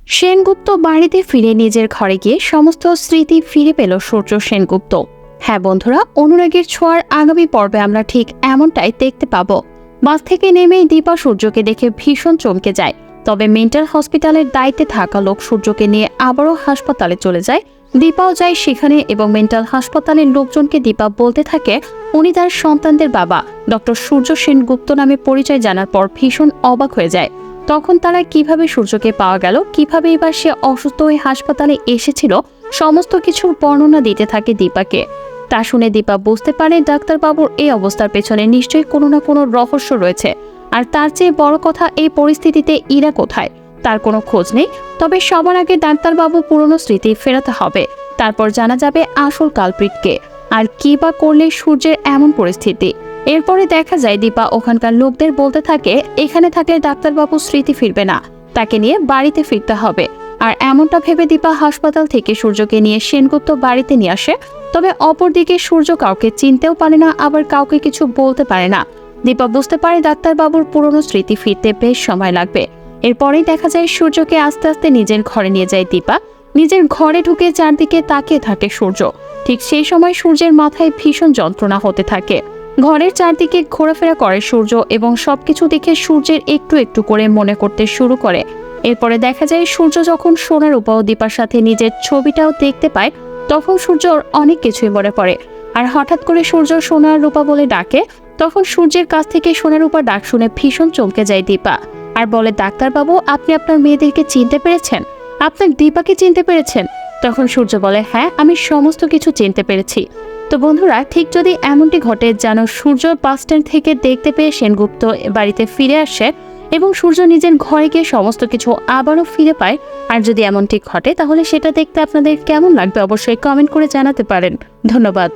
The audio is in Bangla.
সেনগুপ্ত বাড়িতে ফিরে নিজের ঘরে গিয়ে সমস্ত স্মৃতি ফিরে পেল সূর্য সেনগুপ্ত। হ্যাঁ বন্ধুরা, অনুরাগের ছোঁয়ার আগামী পর্বে আমরা ঠিক এমনটাই দেখতে পাবো। বাস থেকে নেমেই দীপা সূর্যকে দেখে ভীষণ চমকে যায়। তবে মেন্টাল হসপিটালের দায়িত্বে থাকা লোক সূর্যকে নিয়ে আবারও হাসপাতালে চলে যায়। দীপাও যায় সেখানে এবং মেন্টাল হাসপাতালের লোকজনকে দীপা বলতে থাকে উনি তার সন্তানদের বাবা ডক্টর সূর্য সেনগুপ্ত নামে পরিচয় জানার পর ভীষণ অবাক হয়ে যায়। তখন তারা কিভাবে সূর্যকে পাওয়া গেল, কিভাবে এবার সে অসুস্থ হয়ে হাসপাতালে এসেছিল, সমস্ত কিছুর বর্ণনা দিতে থাকে দীপাকে। তা শুনে দীপা বুঝতে পারে ডাক্তারবাবুর এই অবস্থার পেছনে নিশ্চয়ই কোনো না কোনো রহস্য রয়েছে। আর তার চেয়ে বড় কথা, এই পরিস্থিতিতে ইরা কোথায় তার কোনো খোঁজ নেই। তবে সবার আগে ডাক্তারবাবু পুরনো স্মৃতি ফেরাতে হবে, তারপর জানা যাবে আসল কালপ্রিটকে আর কি বা করলে সূর্যের এমন পরিস্থিতি। এরপরে দেখা যায় দীপা ওখানকার লোকদের বলতে থাকে এখানে থাকলে ডাক্তারবাবু স্মৃতি ফিরবে না, তাকে নিয়ে বাড়িতে ফিরতে হবে। আর এমনটা ভেবে দীপা হাসপাতাল থেকে সূর্যকে নিয়ে সেনগুপ্ত বাড়িতে নিয়ে আসে। তবে অপরদিকে সূর্য কাউকে চিনতেও পারে না, আবার কাউকে কিছু বলতে পারে না। দীপা বুঝতে পারে ডাক্তারবাবুর পুরনো স্মৃতি ফিরতে বেশ সময় লাগবে। এরপরেই দেখা যায় সূর্যকে আস্তে আস্তে নিজের ঘরে নিয়ে যায় দীপা। নিজের ঘরে ঢুকে চারদিকে তাকিয়ে থাকে সূর্য। ঠিক সেই সময় সূর্যের মাথায় ভীষণ যন্ত্রণা হতে থাকে। ঘরের চারদিকে ঘোরাফেরা করে সূর্য এবং সবকিছু দেখে সূর্যের একটু একটু করে মনে করতে শুরু করে। এরপরে দেখা যায় সূর্য যখন সোনার উপা ও দীপার সাথে নিজের ছবিটাও দেখতে পায়, তখন সূর্যর অনেক কিছুই মনে পড়ে। আর হঠাৎ করে সূর্য সোনার রূপা বলে ডাকে। তখন সূর্যের কাছ থেকে সোনার রূপা ডাক শুনে ভীষণ চমকে যায় দীপা আর বলে, ডাক্তারবাবু আপনি আপনার মেয়েদেরকে চিনতে পেরেছেন, আপনার দীপাকে চিনতে পেরেছেন? তখন সূর্য বলে, হ্যাঁ আমি সমস্ত কিছু চিনতে পেরেছি। তো বন্ধুরা, ঠিক যদি এমনটি ঘটে যেন সূর্য বাস স্ট্যান্ড থেকে দেখতে পেয়ে সেনগুপ্ত বাড়িতে ফিরে আসে এবং সূর্য নিজের ঘরে গিয়ে সমস্ত কিছু আবারও ফিরে পায়, আর যদি এমনটি ঘটে তাহলে সেটা দেখতে আপনাদের কেমন লাগবে অবশ্যই কমেন্ট করে জানাতে পারেন। ধন্যবাদ।